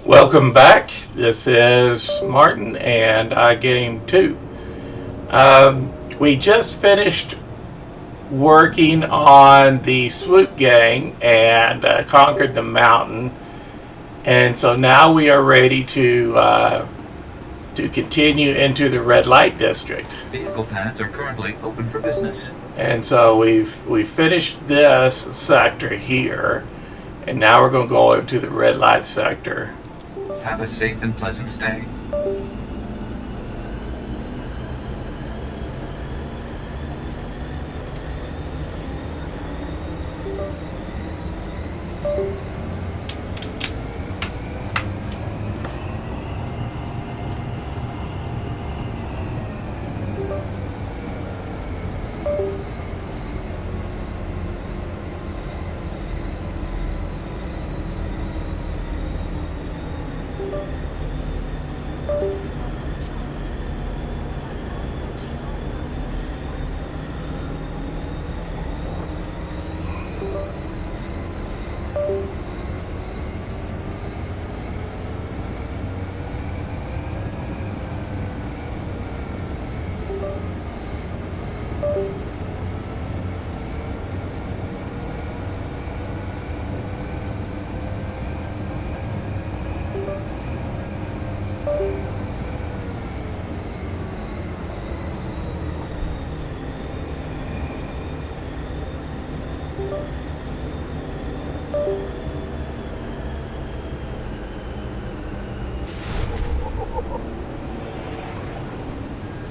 Welcome back. This is Martin and Game 2. We just finished working on the swoop gang and conquered the mountain. And so now we are ready to continue into the red light district. Vehicle paths are currently open for business. And so we've finished this sector here. And now we're going to go into the red light sector. Have a safe and pleasant stay.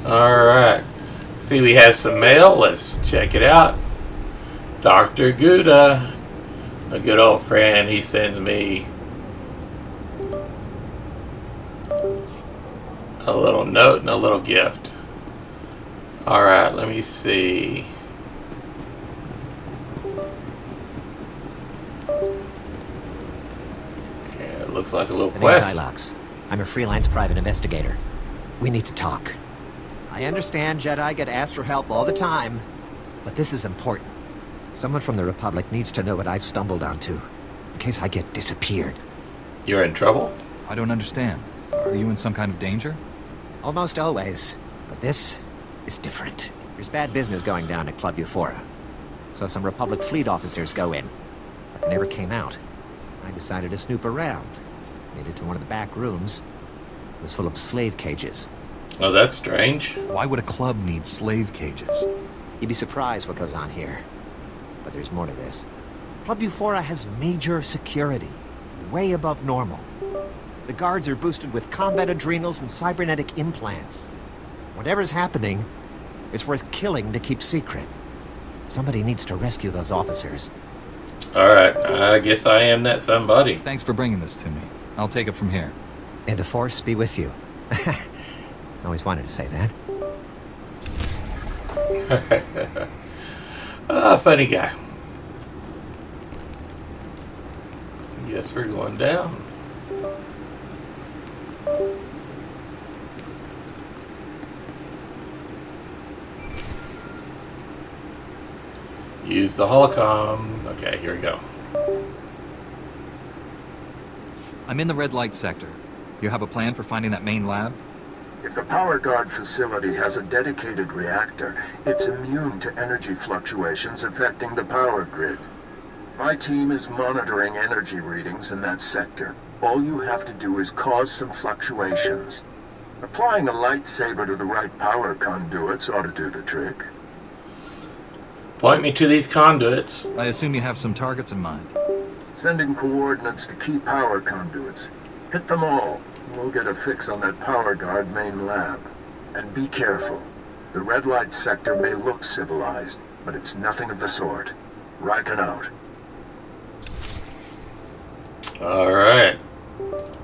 Alright. See, we have some mail. Let's check it out. Dr. Gouda, a good old friend, he sends me a little note and a little gift. Alright, let me see. Yeah, it looks like a little quest. Jedi. I'm a freelance private investigator. We need to talk. I understand Jedi get asked for help all the time, but this is important. Someone from the Republic needs to know what I've stumbled onto, in case I get disappeared. You're in trouble? I don't understand. Are you in some kind of danger? Almost always, but this is different. There's bad business going down at Club Euphora, so some Republic fleet officers go in, but they never came out. I decided to snoop around. Made it to one of the back rooms. It was full of slave cages. Oh, that's strange. Why would a club need slave cages? You'd be surprised what goes on here. But there's more to this. Club Euphora has major security, way above normal. The guards are boosted with combat adrenals and cybernetic implants. Whatever's happening, it's worth killing to keep secret. Somebody needs to rescue those officers. Alright, I guess I am that somebody. Thanks for bringing this to me. I'll take it from here. May the Force be with you. Always wanted to say that. Funny guy. Guess we're going down. Use the holocom. Okay, here we go. I'm in the red light sector. You have a plan for finding that main lab? If the power guard facility has a dedicated reactor, it's immune to energy fluctuations affecting the power grid. My team is monitoring energy readings in that sector. All you have to do is cause some fluctuations. Applying a lightsaber to the right power conduits ought to do the trick. Point me to these conduits. I assume you have some targets in mind. Sending coordinates to key power conduits. Hit them all. We'll get a fix on that power guard main lab. And be careful. The red light sector may look civilized, but it's nothing of the sort. Riken out. Alright.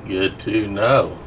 Good to know.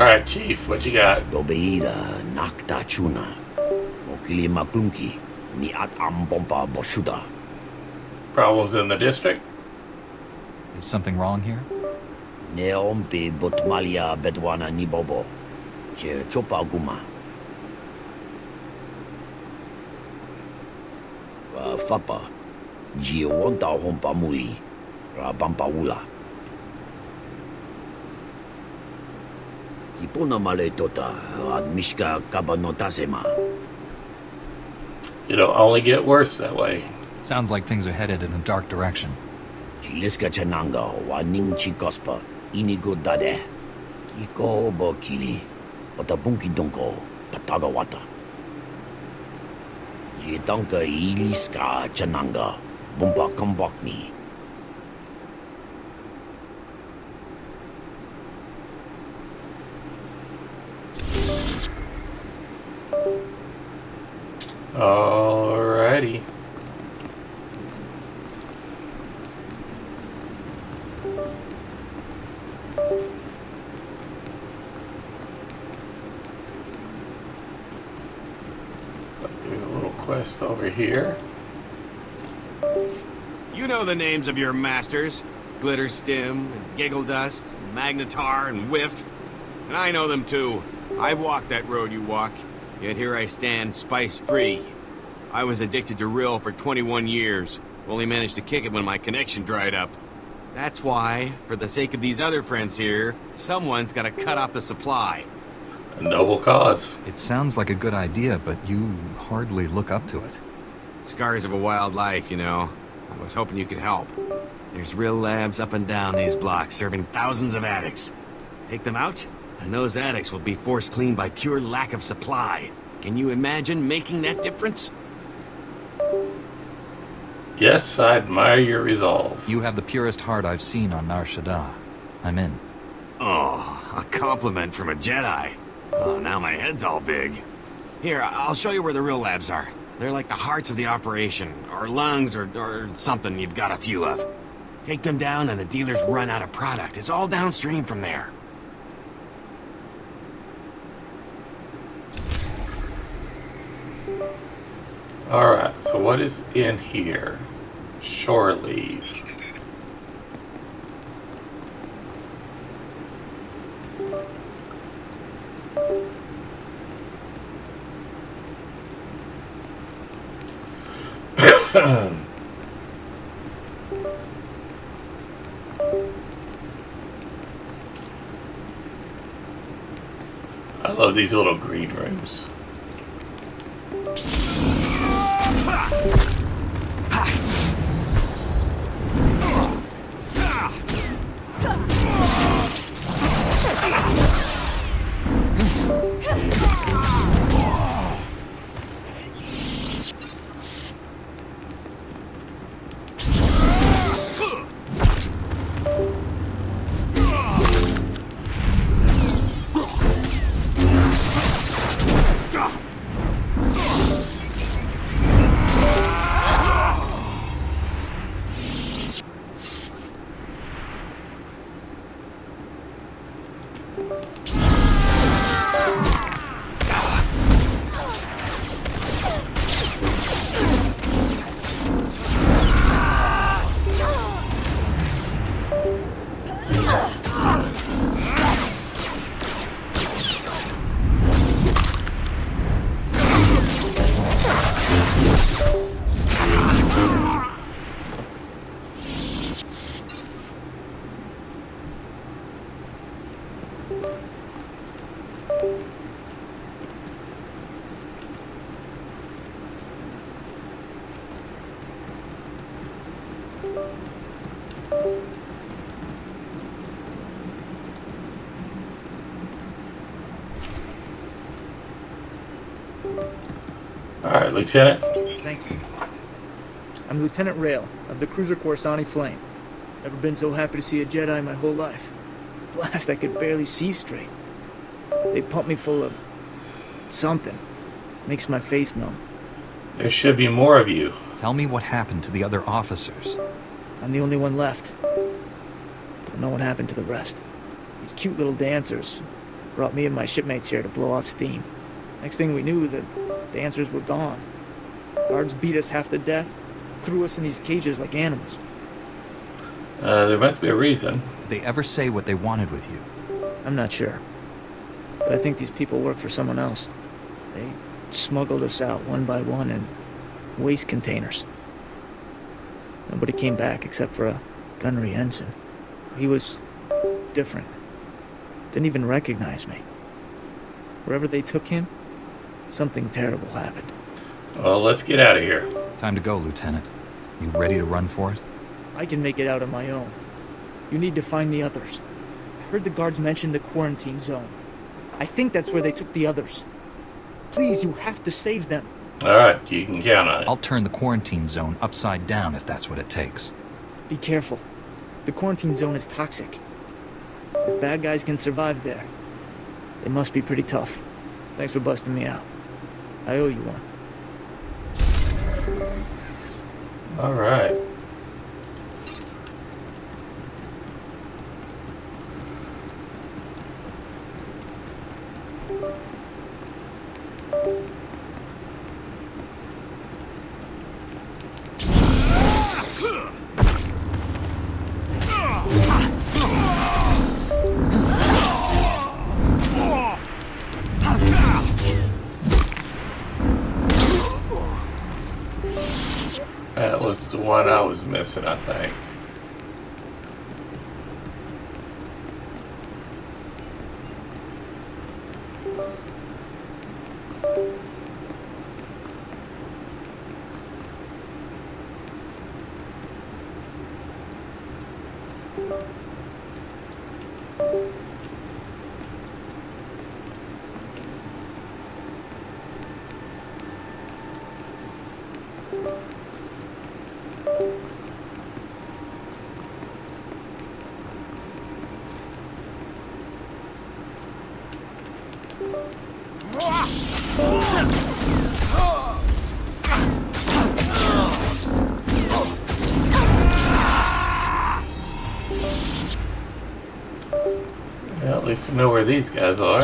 Alright, Chief, what you got? Dobeida nakta chuna. Mokili maklunki. Ni at ambompa boshuda. Problems in the district? Is something wrong here? Neompe botmalia bedwana ni bobo. Je chopa guma. Fapa. Ji wonta hompa muli. Rabampa ula. Kipona male tota. Admishka kabanotasema. It'll only get worse that way. Sounds like things are headed in a dark direction. Chiliska chananga wa nimchi gospa. Inigo dade. Kiko bo kili. Otabunki donko. Pataga wata. Jitanka iliska chananga. Bumpa kambakni. Alrighty. There's a little quest over here. You know the names of your masters. Glitterstim, and Giggledust, Magnetar, and Whiff. And I know them too. I've walked that road you walk. Yet here I stand, spice-free. I was addicted to Rill for 21 years. Only managed to kick it when my connection dried up. That's why, for the sake of these other friends here, someone's gotta cut off the supply. A noble cause. It sounds like a good idea, but you hardly look up to it. Scars of a wild life, you know. I was hoping you could help. There's Rill labs up and down these blocks, serving thousands of addicts. Take them out, and those addicts will be forced clean by pure lack of supply. Can you imagine making that difference? Yes, I admire your resolve. You have the purest heart I've seen on Nar Shaddaa. I'm in. Oh, a compliment from a Jedi. Oh, now my head's all big. Here, I'll show you where the real labs are. They're like the hearts of the operation, or lungs, or something you've got a few of. Take them down and the dealers run out of product. It's all downstream from there. Alright, so what is in here? Shore leave. I love these little green rooms. Alright, Lieutenant. Thank you. I'm Lieutenant Rail of the cruiser Coruscant Flame. Never been so happy to see a Jedi in my whole life. Blast, I could barely see straight. They pumped me full of something. Makes my face numb. There should be more of you. Tell me what happened to the other officers. I'm the only one left. Don't know what happened to the rest. These cute little dancers. Brought me and my shipmates here to blow off steam. Next thing we knew, the dancers were gone. Guards beat us half to death, threw us in these cages like animals. There must be a reason. Did they ever say what they wanted with you? I'm not sure. But I think these people work for someone else. They smuggled us out one by one in waste containers. Nobody came back except for a gunnery ensign. He was different. Didn't even recognize me. Wherever they took him, something terrible happened. Well, let's get out of here. Time to go, Lieutenant. You ready to run for it? I can make it out on my own. You need to find the others. I heard the guards mention the quarantine zone. I think that's where they took the others. Please, you have to save them. Alright, you can count on it. I'll turn the quarantine zone upside down if that's what it takes. Be careful. The quarantine zone is toxic. If bad guys can survive there, they must be pretty tough. Thanks for busting me out. I owe you one. Alright. That was the one I was missing, I think. Well, at least we know where these guys are.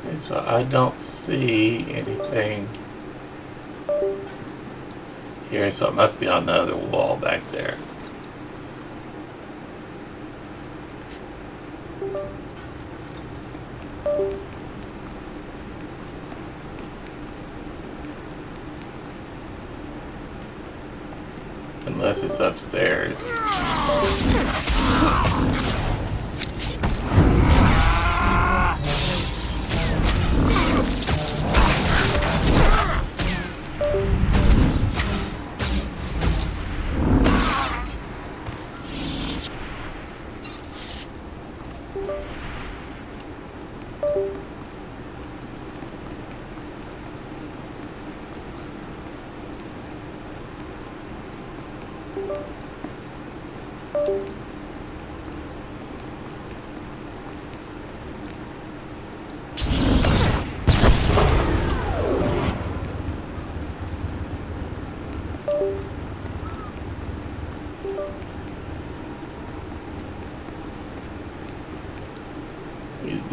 Okay, so I don't see anything here, so it must be on the other wall back there. Unless it's upstairs.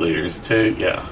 leaders too, yeah.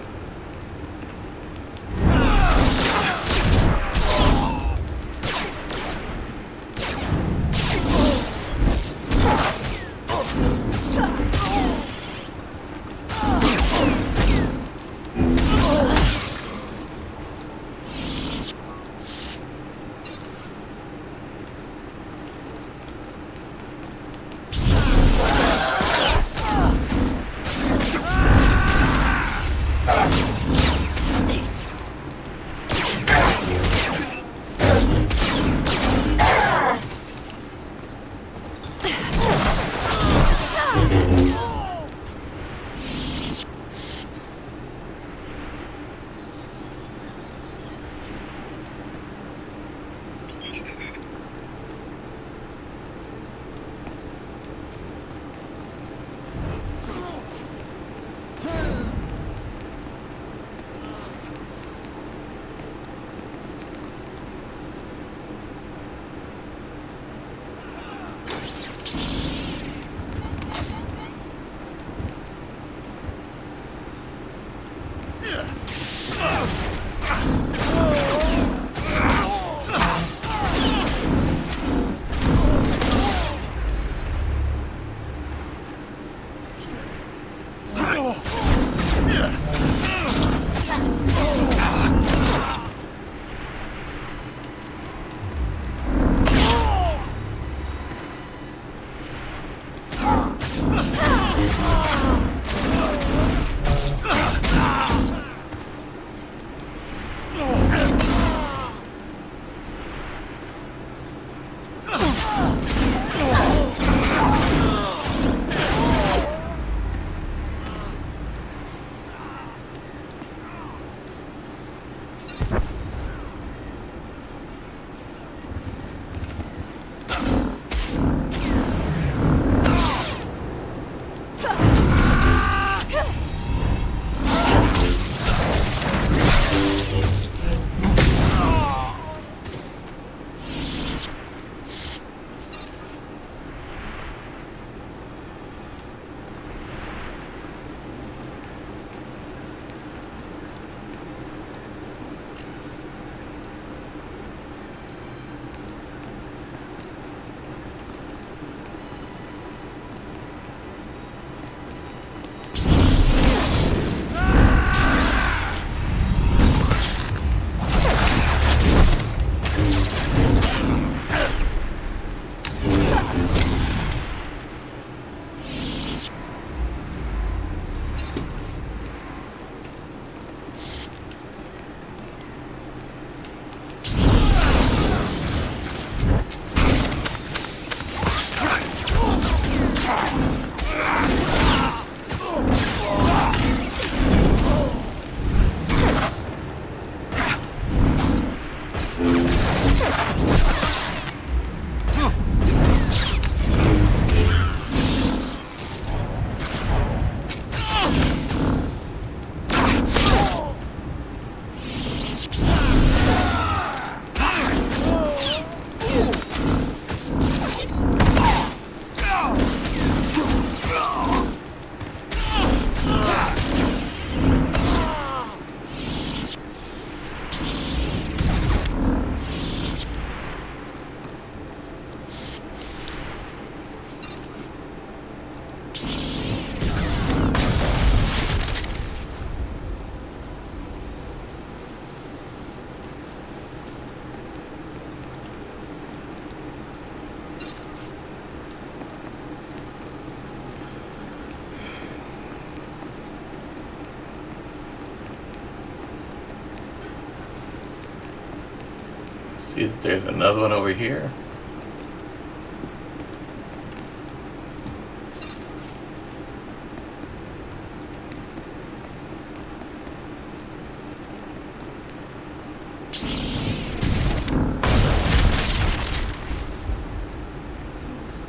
See that there's another one over here.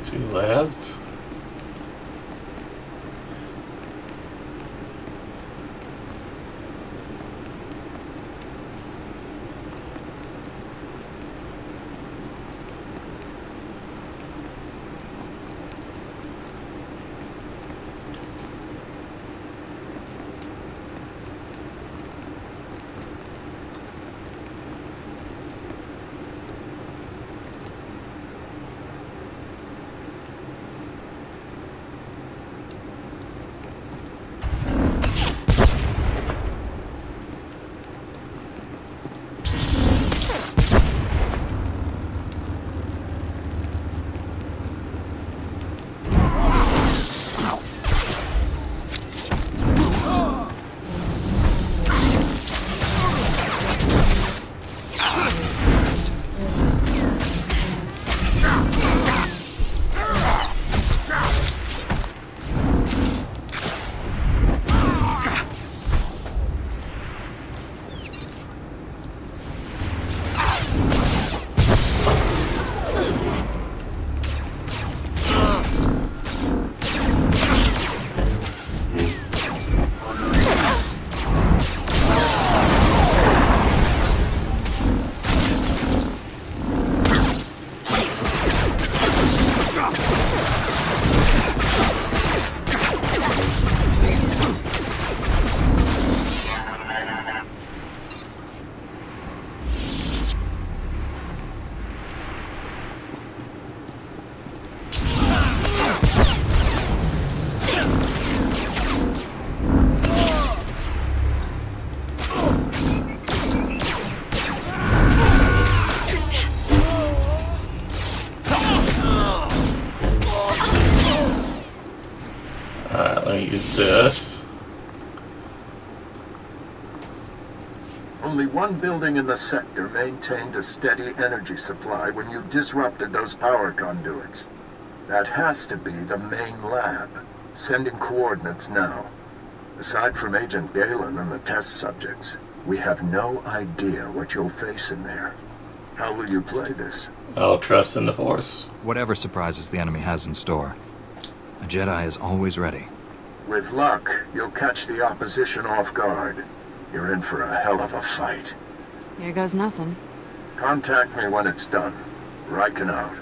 Two labs. use this. Only one building in the sector maintained a steady energy supply when you disrupted those power conduits. That has to be the main lab. Sending coordinates now. Aside from Agent Galen and the test subjects, we have no idea what you'll face in there. How will you play this? I'll trust in the Force. Whatever surprises the enemy has in store, a Jedi is always ready. With luck, you'll catch the opposition off guard. You're in for a hell of a fight. Here goes nothing. Contact me when it's done. Riken out.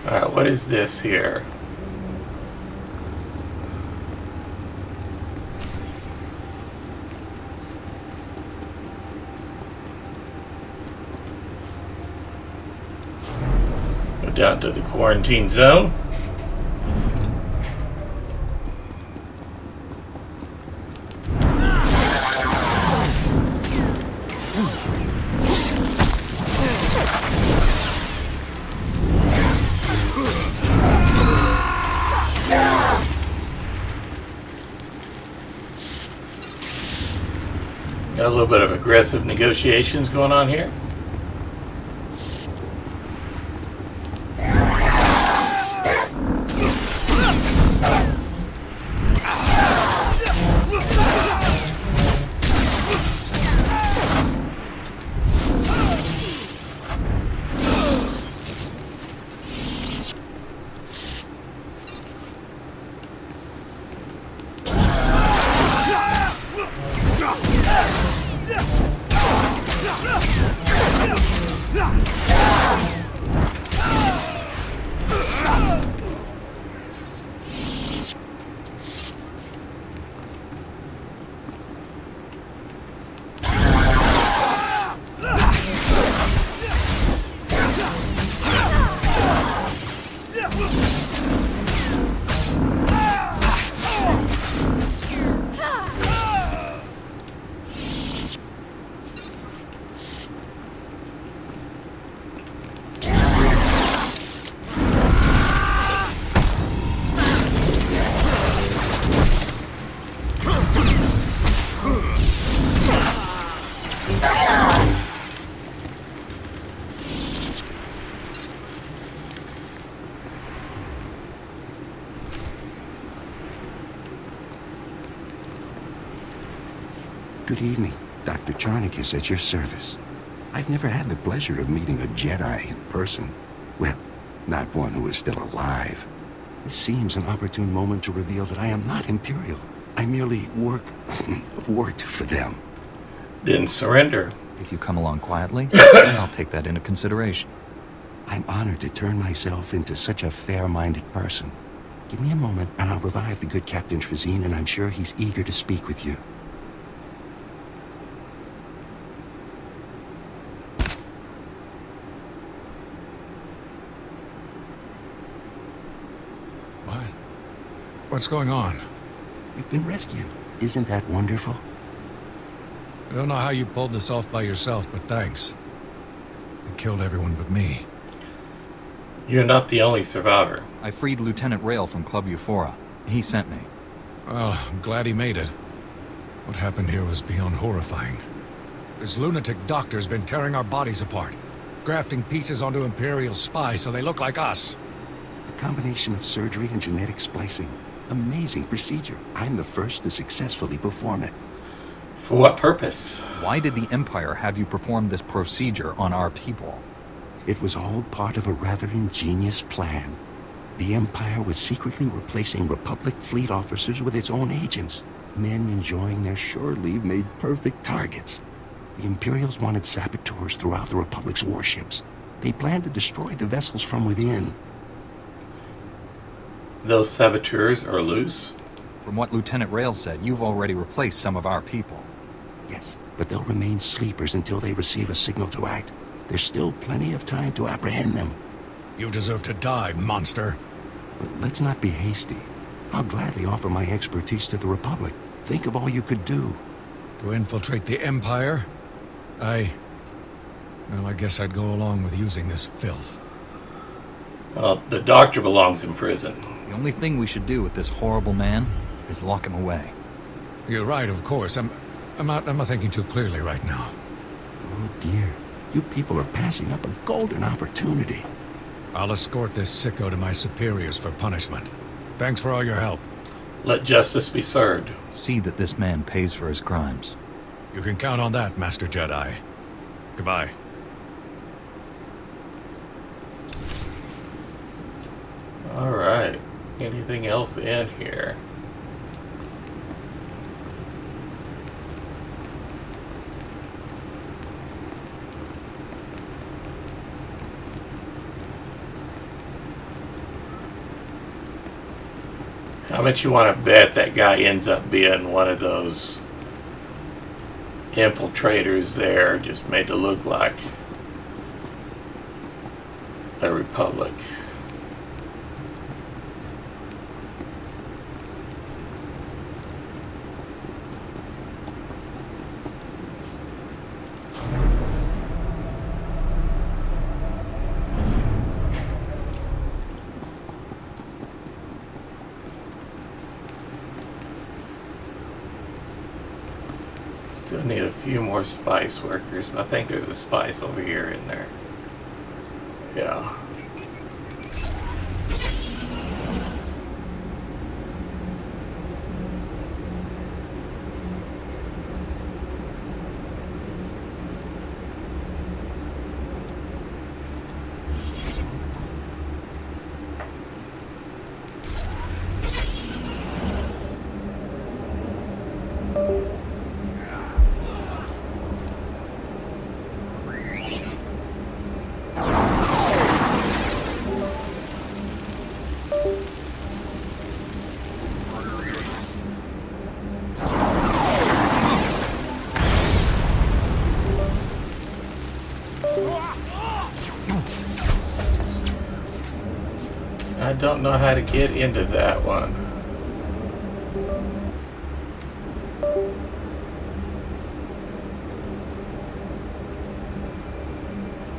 Alright, what is this here? Go down to the quarantine zone. Got a little bit of aggressive negotiations going on here. Good evening. Dr. Charnick is at your service. I've never had the pleasure of meeting a Jedi in person. Well, not one who is still alive. This seems an opportune moment to reveal that I am not Imperial. I merely worked for them. Then surrender. If you come along quietly, then I'll take that into consideration. I'm honored to turn myself into such a fair-minded person. Give me a moment, and I'll revive the good Captain Trazine, and I'm sure he's eager to speak with you. What's going on? You've been rescued. Isn't that wonderful? I don't know how you pulled this off by yourself, but thanks. You killed everyone but me. You're not the only survivor. I freed Lieutenant Rail from Club Euphora. He sent me. Well, I'm glad he made it. What happened here was beyond horrifying. This lunatic doctor's been tearing our bodies apart, grafting pieces onto Imperial spies so they look like us. A combination of surgery and genetic splicing. Amazing procedure. I'm the first to successfully perform it. For what purpose? Why did the Empire have you perform this procedure on our people? It was all part of a rather ingenious plan. The Empire was secretly replacing Republic fleet officers with its own agents. Men enjoying their shore leave made perfect targets. The Imperials wanted saboteurs throughout the Republic's warships. They planned to destroy the vessels from within. Those saboteurs are loose? From what Lieutenant Rail said, you've already replaced some of our people. Yes, but they'll remain sleepers until they receive a signal to act. There's still plenty of time to apprehend them. You deserve to die, monster. But let's not be hasty. I'll gladly offer my expertise to the Republic. Think of all you could do. To infiltrate the Empire? Well, I guess I'd go along with using this filth. The doctor belongs in prison. The only thing we should do with this horrible man is lock him away. You're right, of course. I'm not thinking too clearly right now. Oh dear. You people are passing up a golden opportunity. I'll escort this sicko to my superiors for punishment. Thanks for all your help. Let justice be served. See that this man pays for his crimes. You can count on that, Master Jedi. Goodbye. Alright. Anything else in here? How much you want to bet that guy ends up being one of those infiltrators there, just made to look like a Republic? Still need a few more spice workers, but I think there's a spice over here in there. Yeah. I don't know how to get into that one.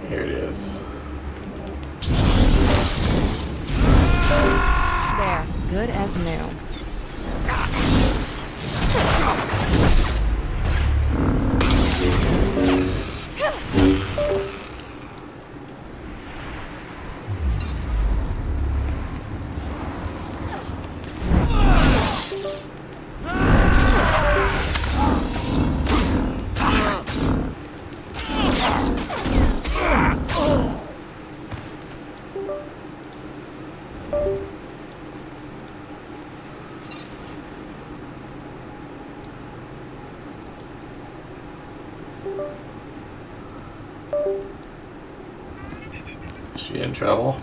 Here it is. There, good as new. Is she in trouble?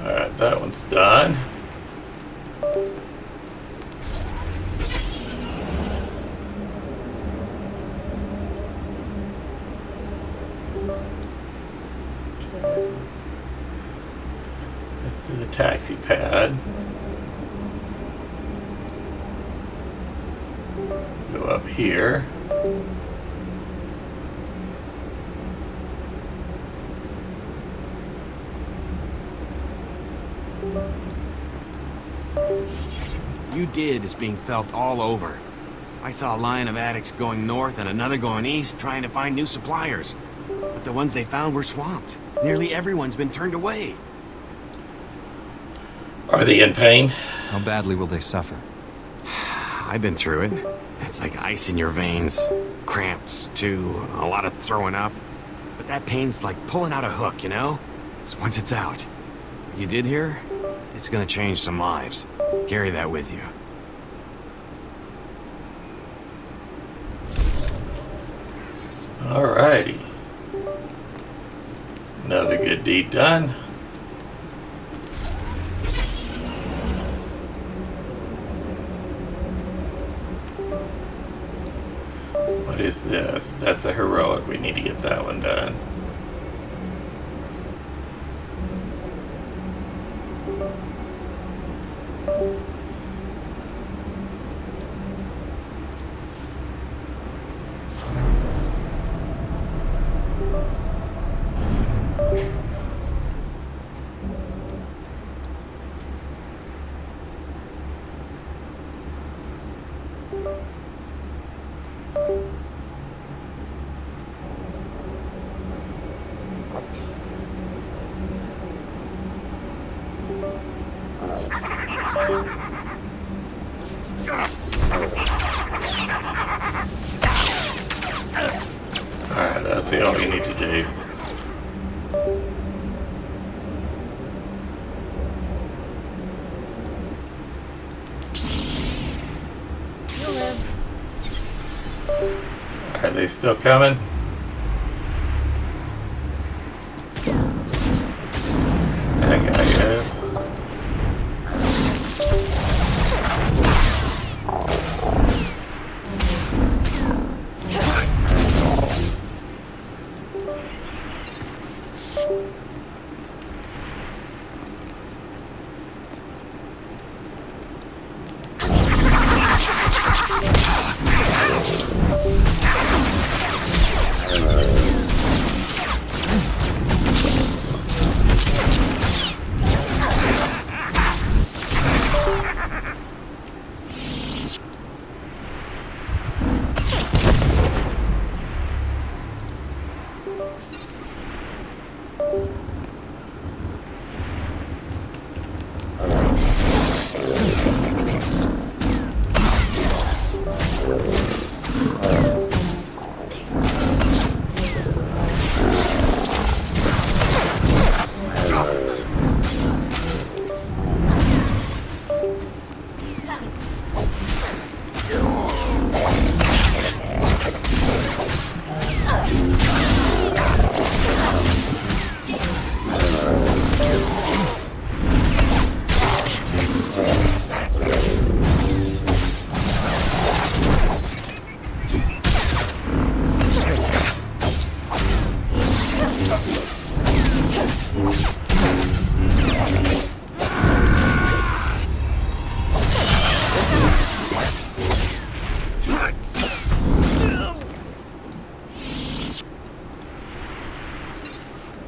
Alright, that one's done. Okay. Let's To the taxi pad. Go up here. You did is being felt all over. I saw a line of addicts going north and another going east trying to find new suppliers. But the ones they found were swamped. Nearly everyone's been turned away. Are they in pain? How badly will they suffer? I've been through it. It's like ice in your veins. Cramps, too. A lot of throwing up. But that pain's like pulling out a hook, you know? 'Cause once it's out. What you did here, it's gonna change some lives. Carry that with you. Alrighty. Another good deed done. What is this? That's a heroic. We need to get that one done. Alright, that's all we need to do. You'll live. Are they still coming? That guy is.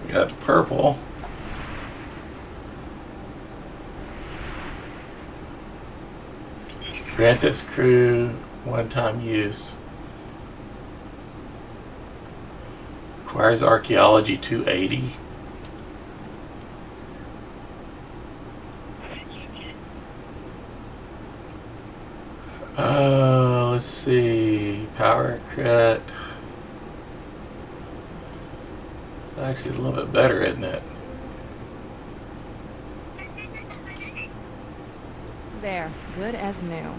Got purple. Grant this crew one-time use. Requires archaeology 280. Let's see. Power crit. It's actually a little bit better, isn't it? There, good as new.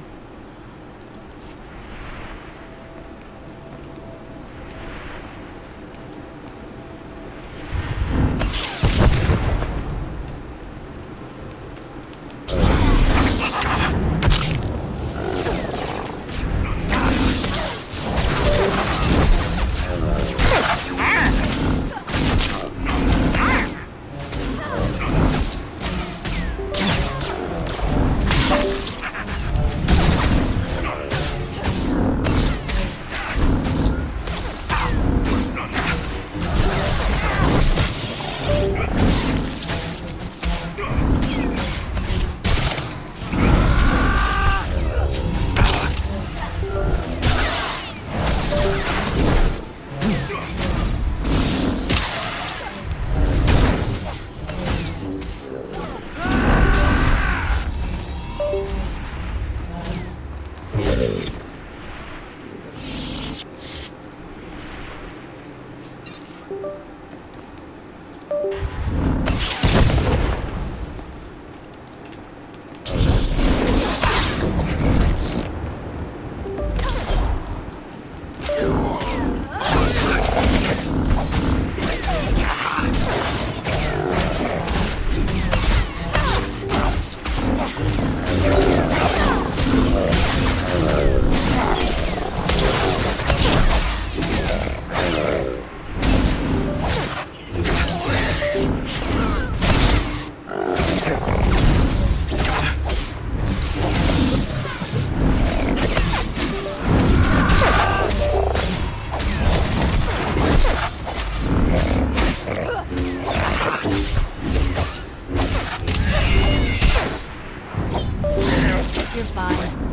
You're fine.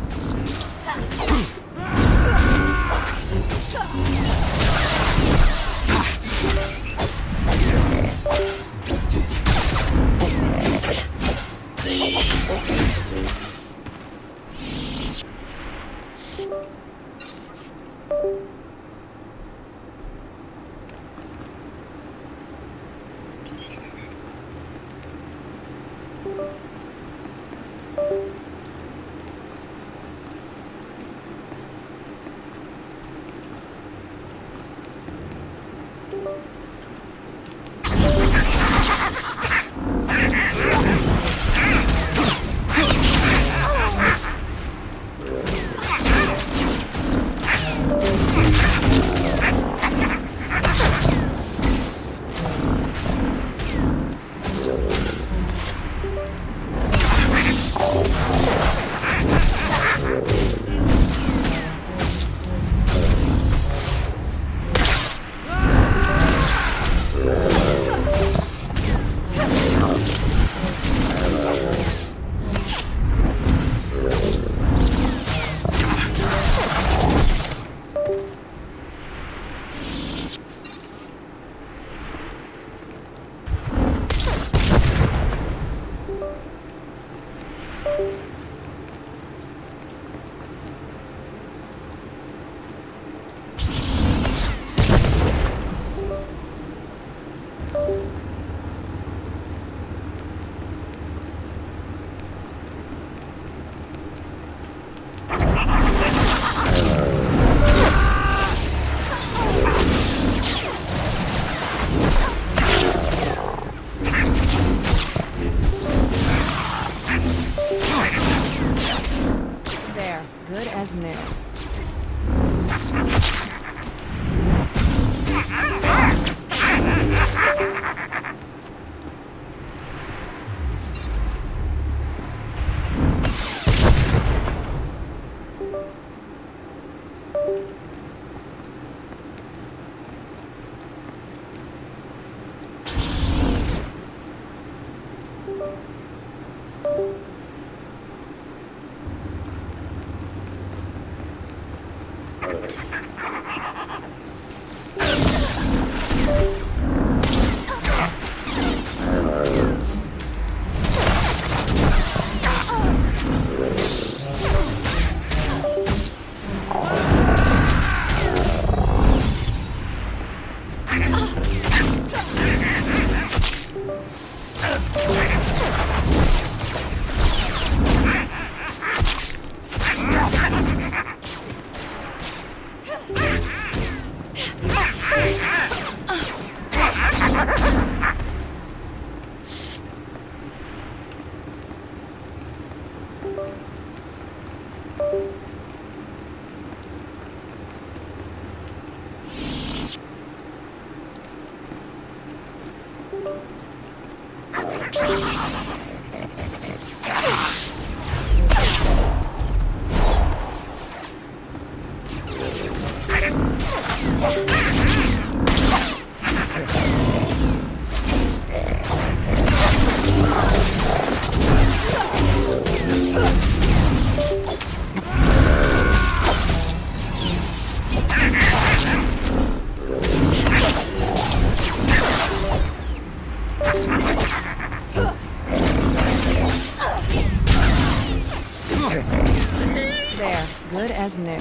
There, good as new. There, good as new.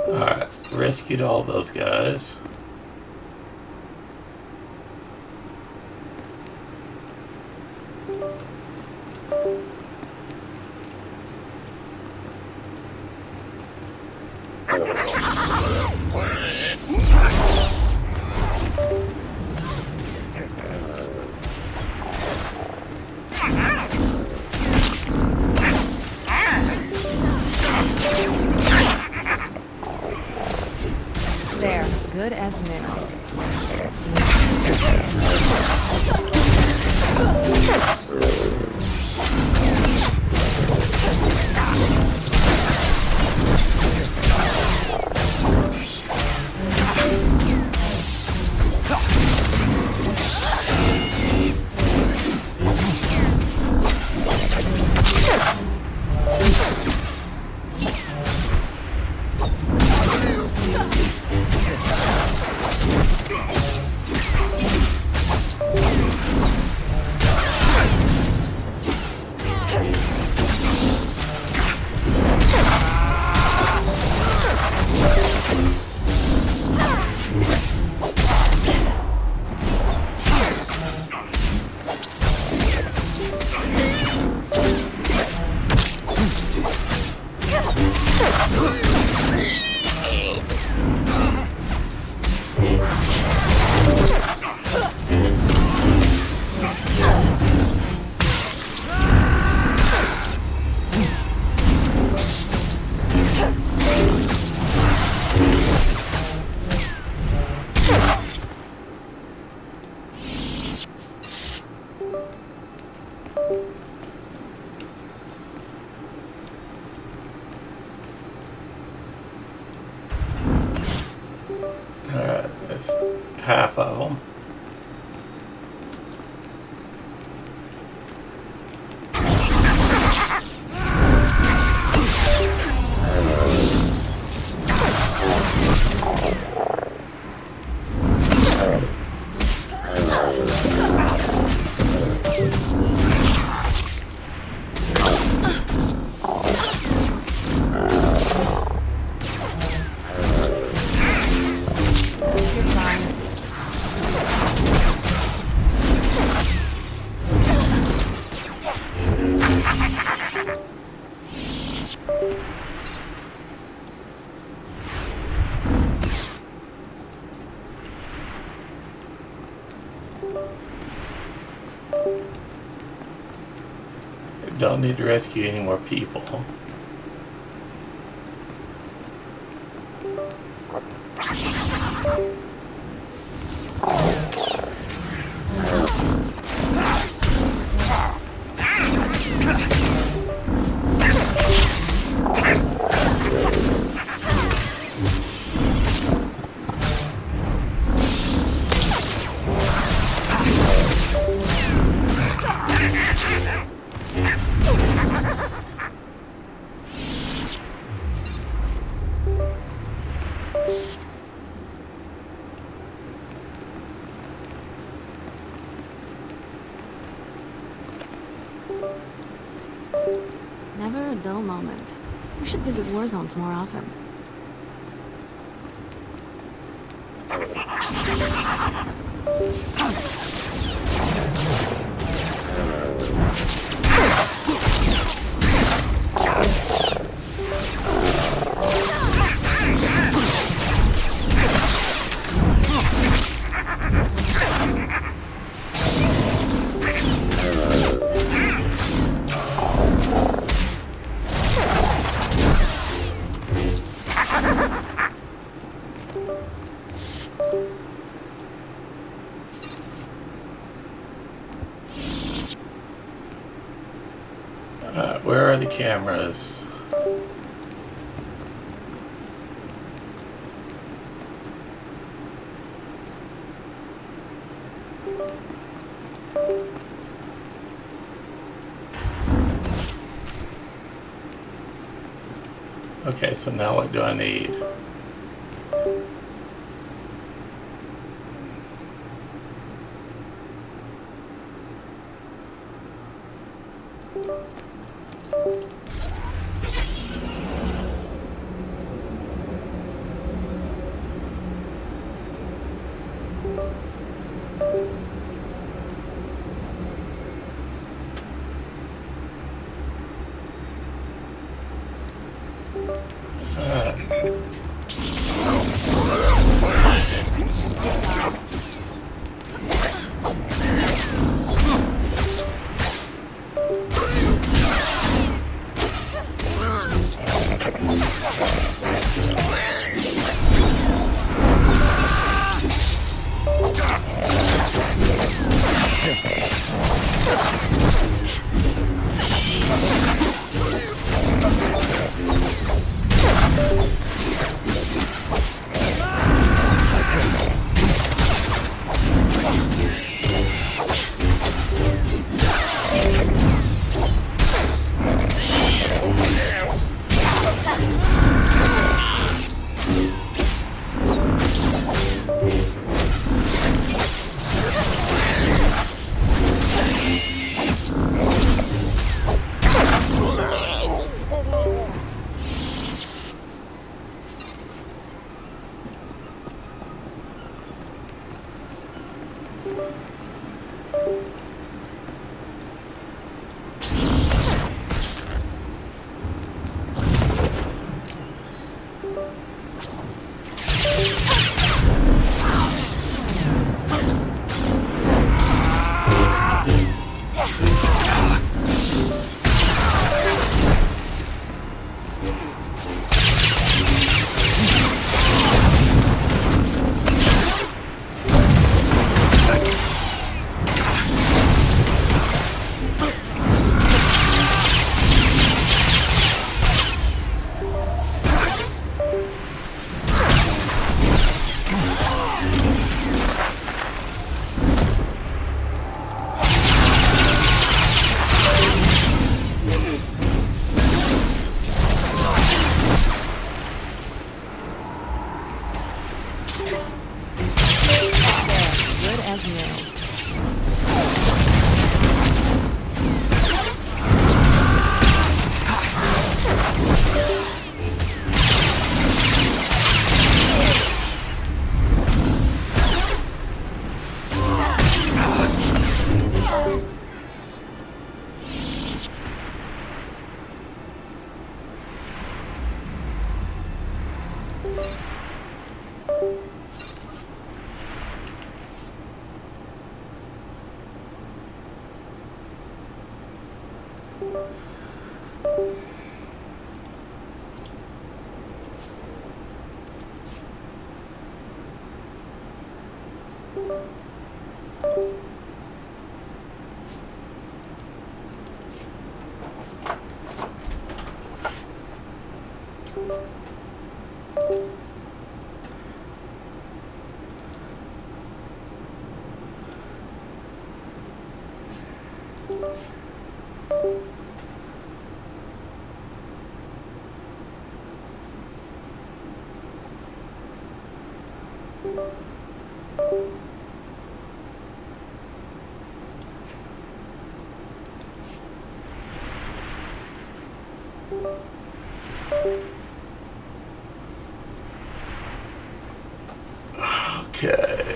Alright, rescued all those guys. There, good as new. Alright, that's half of them. Don't need to rescue any more people. Never a dull moment. We should visit war zones more often. Where are the cameras? Okay, so now what do I need? Okay.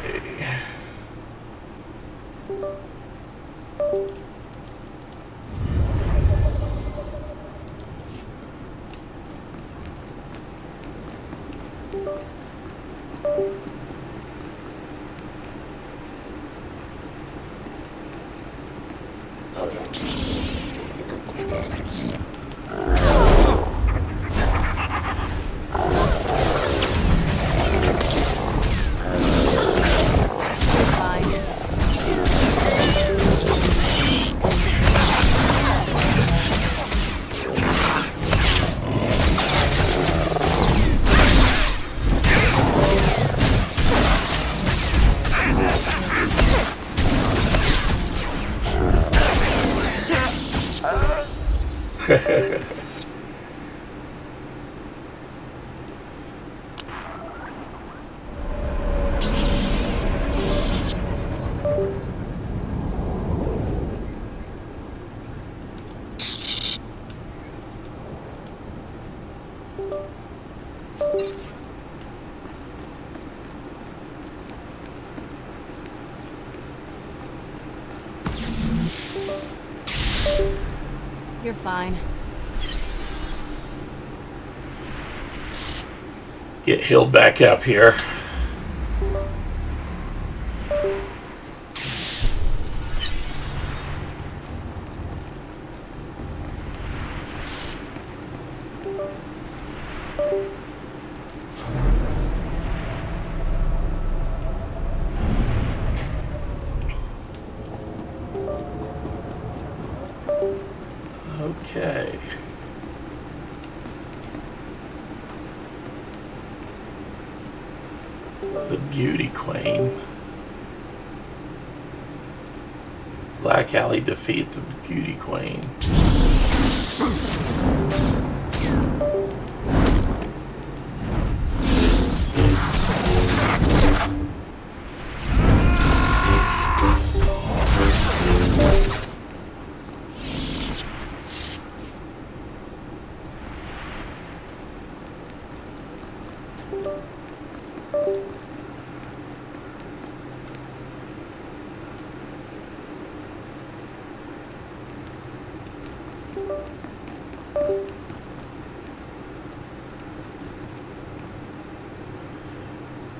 You're fine. Get healed back up here. Okay. The Beauty Queen. Black Alley defeat the Beauty Queen.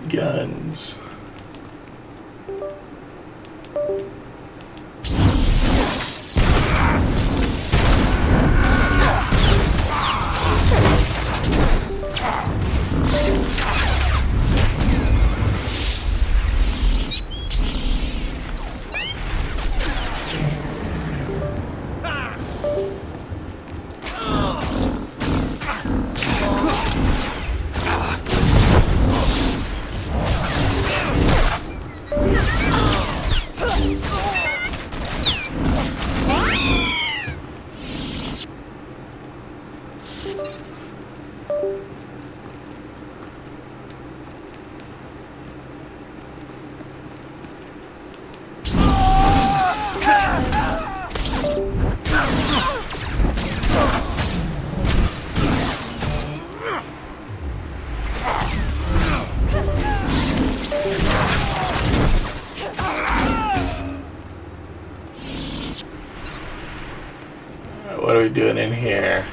Guns. What are we doing in here?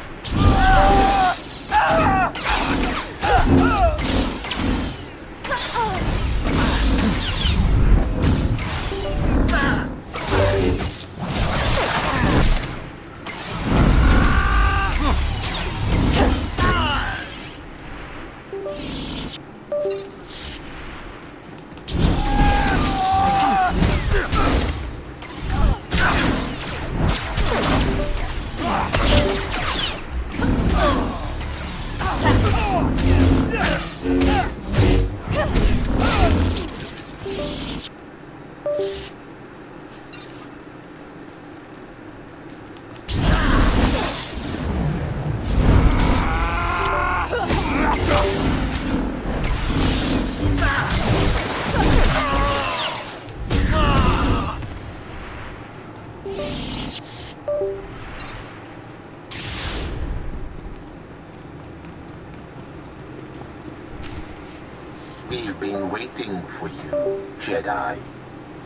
We've been waiting for you, Jedi.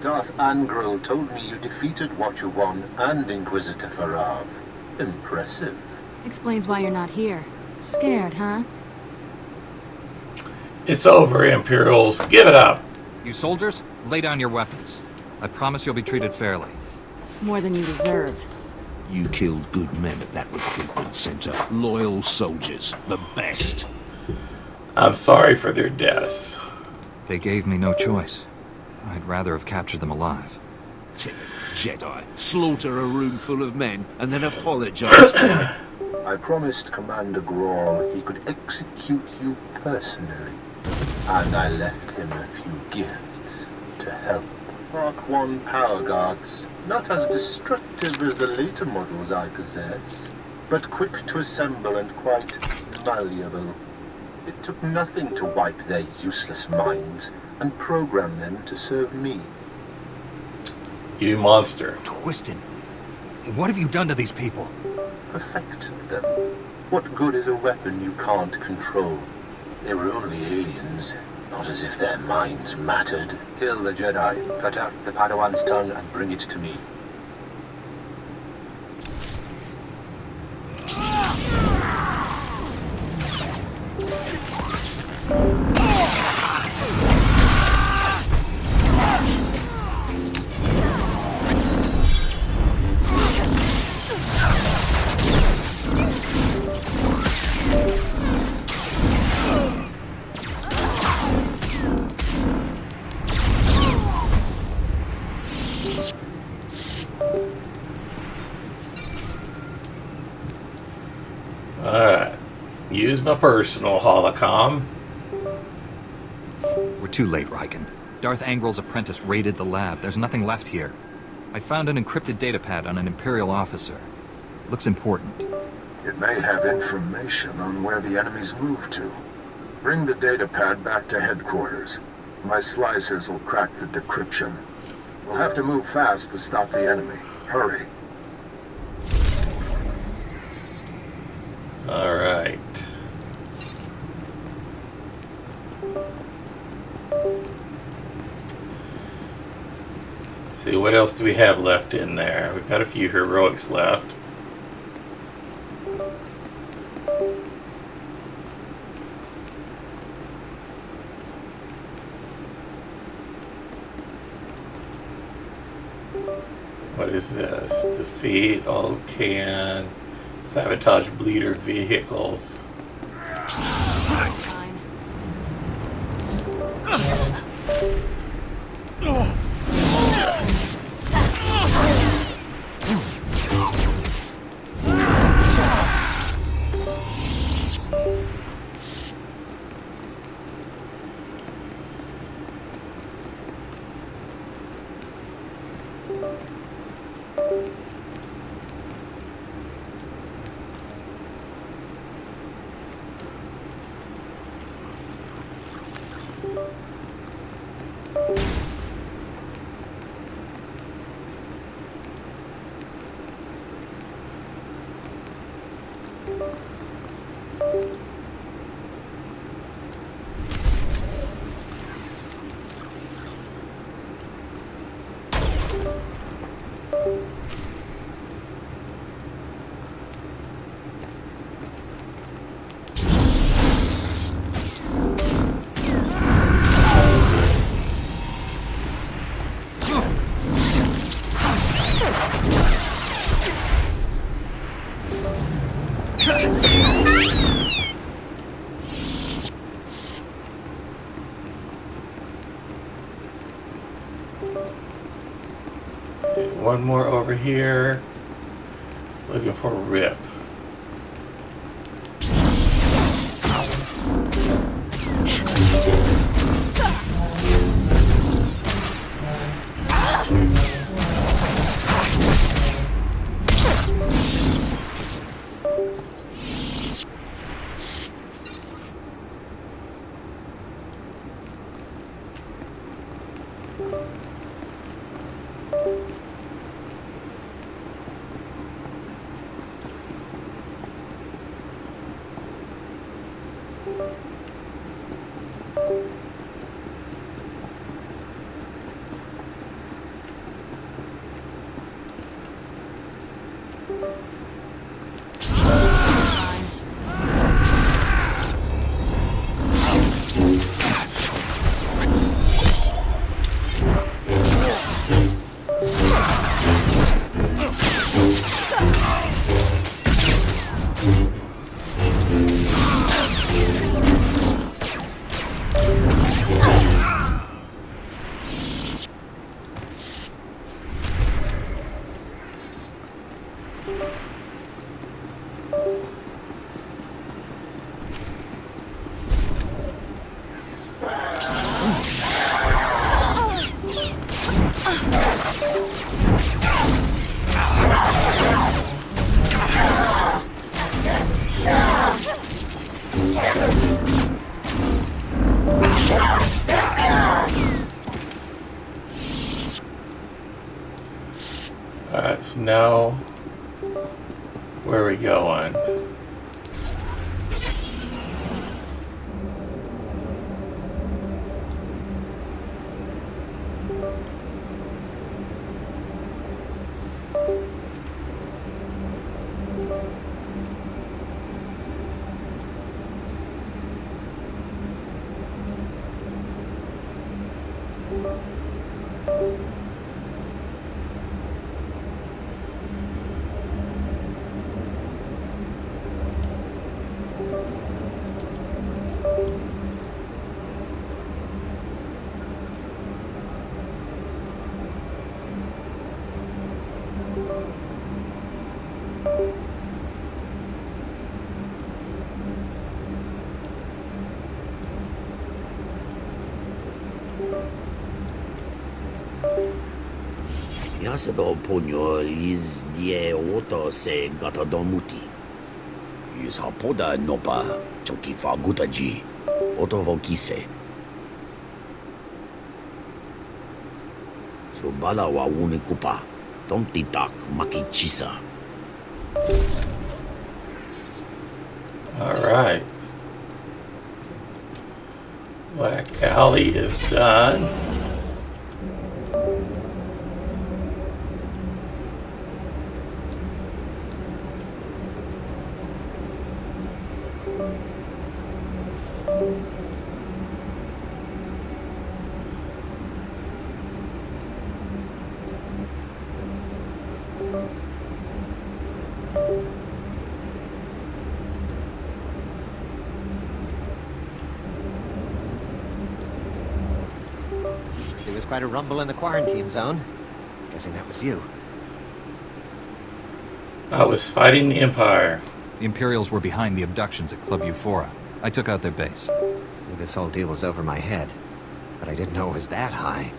Darth Angro told me you defeated Watcher 1 and Inquisitor Farav. Impressive. Explains why you're not here. Scared, huh? It's over, Imperials. Give it up. You soldiers, lay down your weapons. I promise you'll be treated fairly. More than you deserve. You killed good men at that recruitment center. Loyal soldiers. The best. I'm sorry for their deaths. They gave me no choice. I'd rather have captured them alive. Jedi. Slaughter a room full of men and then apologize for it. I promised Commander Grawl he could execute you personally. And I left him a few gifts to help. Mark 1 power guards. Not as destructive as the later models I possess. but quick to assemble and quite malleable. It took nothing to wipe their useless minds and program them to serve me. You monster. Twisted. What have you done to these people? Perfected them. What good is a weapon you can't control? They were only aliens, not as if their minds mattered. Kill the Jedi, cut out the Padawan's tongue, and bring it to me. Alright. Use my personal holocom. We're too late, Riken. Darth Angrel's apprentice raided the lab. There's nothing left here. I found an encrypted datapad on an Imperial officer. Looks important. It may have information on where the enemies moved to. Bring the datapad back to headquarters. My slicers will crack the decryption. We'll have to move fast to stop the enemy. Hurry. Alright. See, what else do we have left in there? We've got a few heroics left. What is this? Defeat all can sabotage bleeder vehicles. Fine. One more over here. Looking for Rip. know. Where are we going? Yasedo ponyo liz die oto se gata domuti. Isa poda nopa chonki fa gutaji. Oto vokise. Subala wa unikupa. Tomti tak makichisa. All right. Black Alley is done. There was quite a rumble in the quarantine zone. Guessing that was you. I was fighting the Empire. The Imperials were behind the abductions at Club Euphora. I took out their base. Well, this whole deal was over my head, but I didn't know it was that high.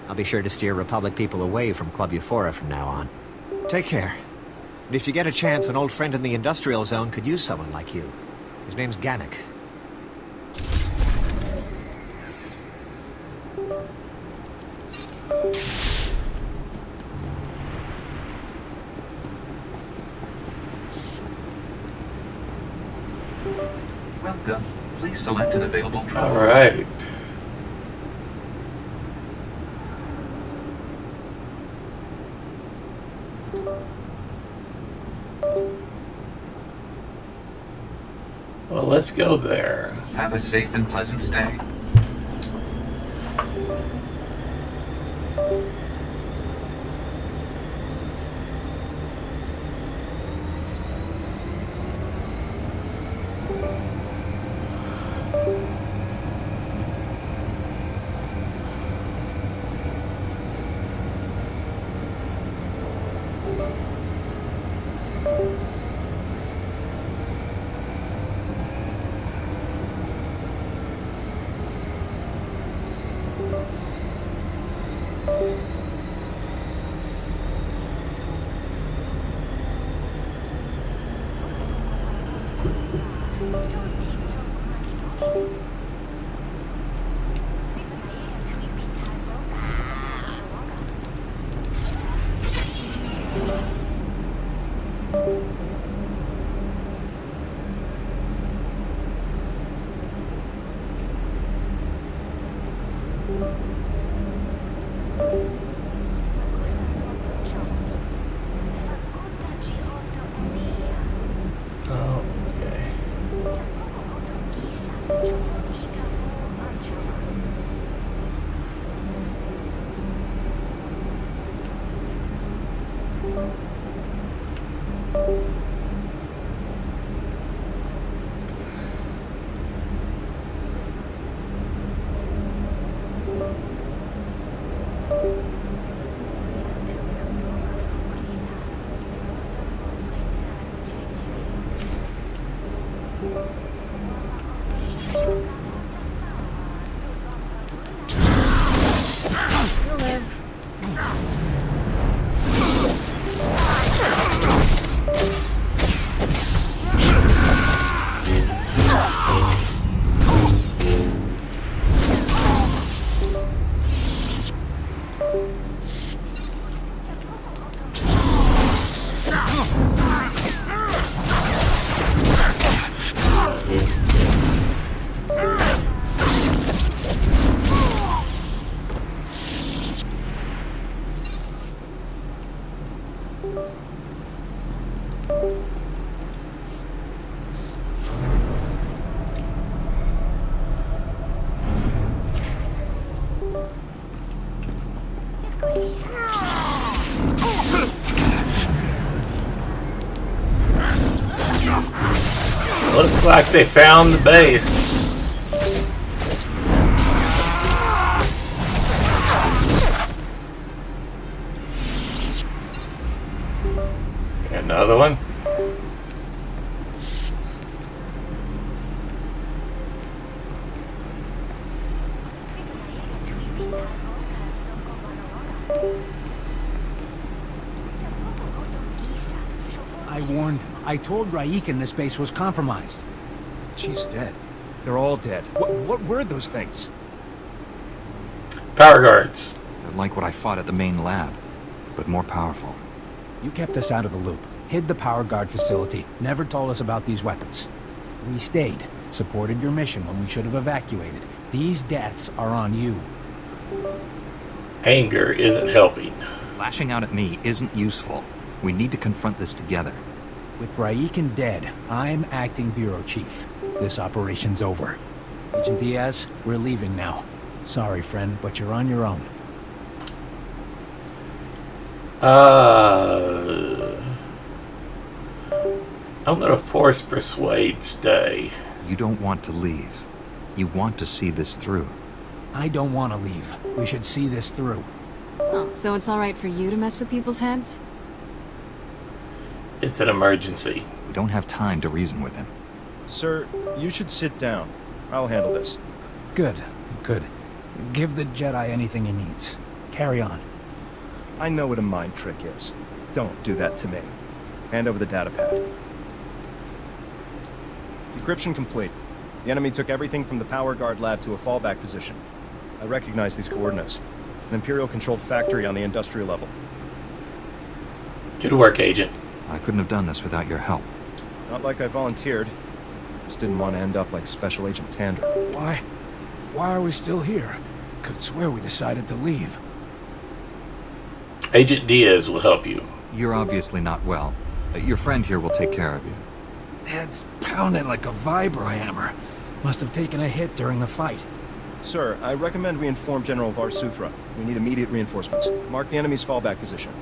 I'll be sure to steer Republic people away from Club Euphora from now on. Take care. And if you get a chance, an old friend in the industrial zone could use someone like you. His name's Gannick. Welcome. Please select an available travel. All right. Well, let's go there. Have a safe and pleasant stay. Oh, okay. Looks like they found the base. Another one. I warned him. I told Raikin this base was compromised. Chief's dead. They're all dead. What were those things? Power guards. They're like what I fought at the main lab, but more powerful. You kept us out of the loop, hid the power guard facility, never told us about these weapons. We stayed, supported your mission when we should have evacuated. These deaths are on you. Anger isn't helping. Lashing out at me isn't useful. We need to confront this together. With Raikin dead, I'm acting bureau chief. This operation's over. Agent Diaz, we're leaving now. Sorry, friend, but you're on your own. I'm gonna force persuade stay. You don't want to leave. You want to see this through. I don't want to leave. We should see this through. Oh, so it's alright for you to mess with people's heads? It's an emergency. We don't have time to reason with him. Sir, you should sit down. I'll handle this. Good, good. Give the Jedi anything he needs. Carry on. I know what a mind trick is. Don't do that to me. Hand over the datapad. Decryption complete. The enemy took everything from the power guard lab to a fallback position. I recognize these coordinates. An Imperial-controlled factory on the industrial level. Good work, Agent. I couldn't have done this without your help. Not like I volunteered. Just didn't want to end up like Special Agent Tander. Why are we still here? Could swear we decided to leave. Agent Diaz will help you. You're obviously not well. Your friend here will take care of you. Head's pounding like a vibro-hammer. Must have taken a hit during the fight. Sir, I recommend we inform General Varsuthra. We need immediate reinforcements. Mark the enemy's fallback position.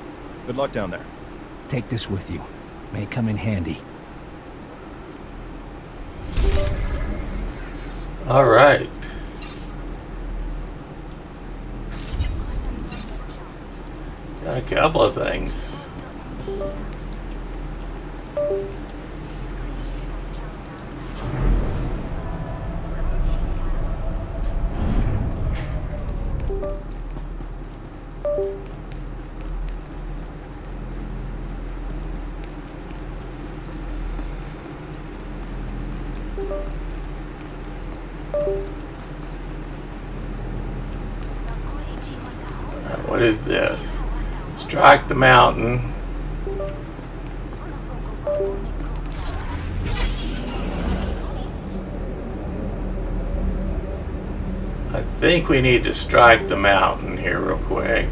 Good luck down there. Take this with you. May come in handy. All right. Got a couple of things. What is this? Strike the mountain. I think we need to strike the mountain here real quick.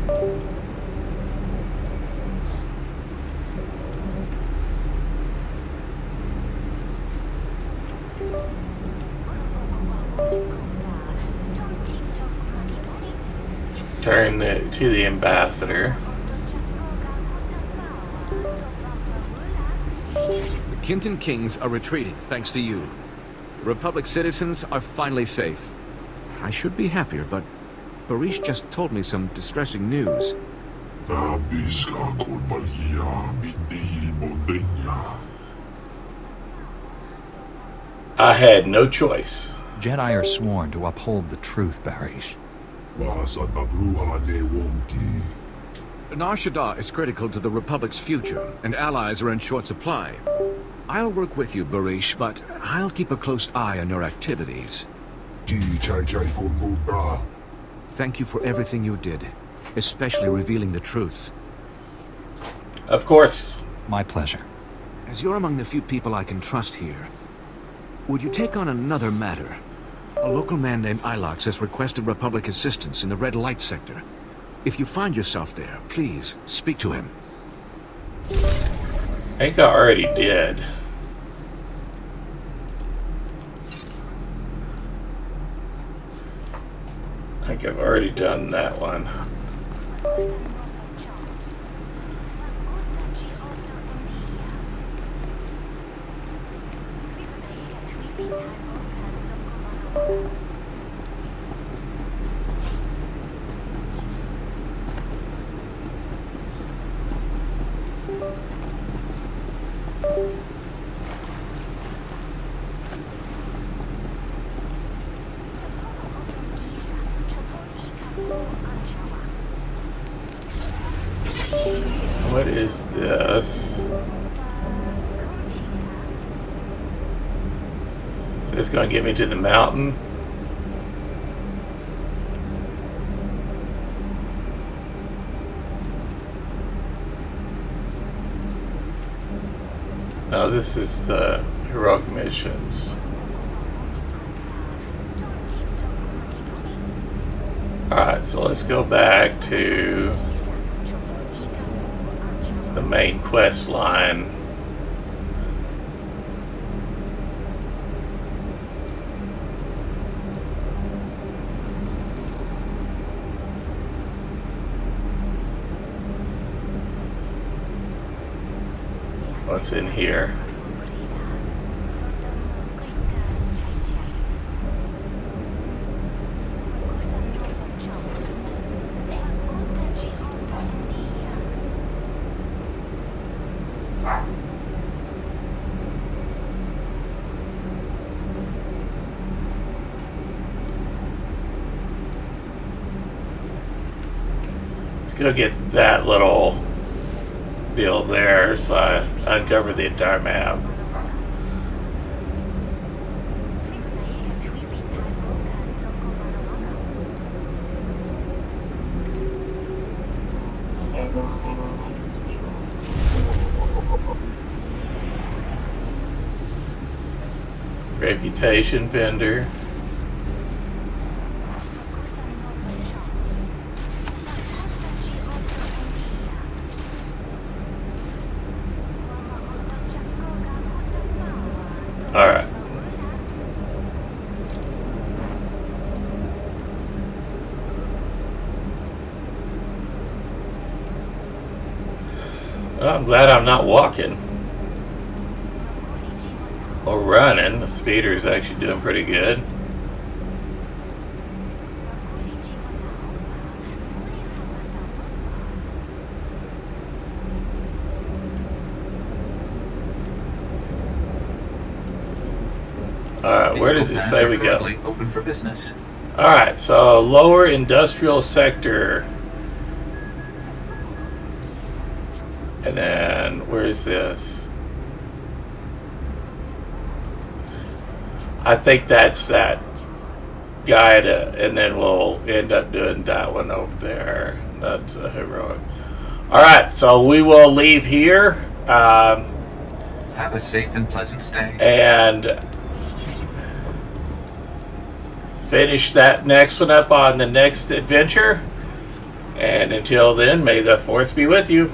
Turn to the ambassador. The Kintan Kings are retreating, thanks to you. Republic citizens are finally safe. I should be happier, but Barish just told me some distressing news. I had no choice. Jedi are sworn to uphold the truth, Barish. Nar Shaddaa is critical to the Republic's future, and allies are in short supply. I'll work with you, Barish, but I'll keep a close eye on your activities. Thank you for everything you did, especially revealing the truth. Of course. My pleasure. As you're among the few people I can trust here, would you take on another matter? A local man named Ilox has requested Republic assistance in the Red Light sector. If you find yourself there, please speak to him. I think I already did. I think I've already done that one. What is this? So it's going to get me to the mountain. No, this is the heroic missions. Alright, so let's go back to the main quest line. What's in here? Let's go get that little deal there, so I uncover the entire map. Reputation vendor. Alright. Well, I'm glad I'm not walking or running. The speeder's actually doing pretty good. Alright, where does it say we go? Open for business. Alright, so lower industrial sector. And then, where's this? I think that's that guy, and then we'll end up doing that one over there. That's a heroic. Alright, so we will leave here. Have a safe and pleasant stay. And finish that next one up on the next adventure. And until then, may the Force be with you.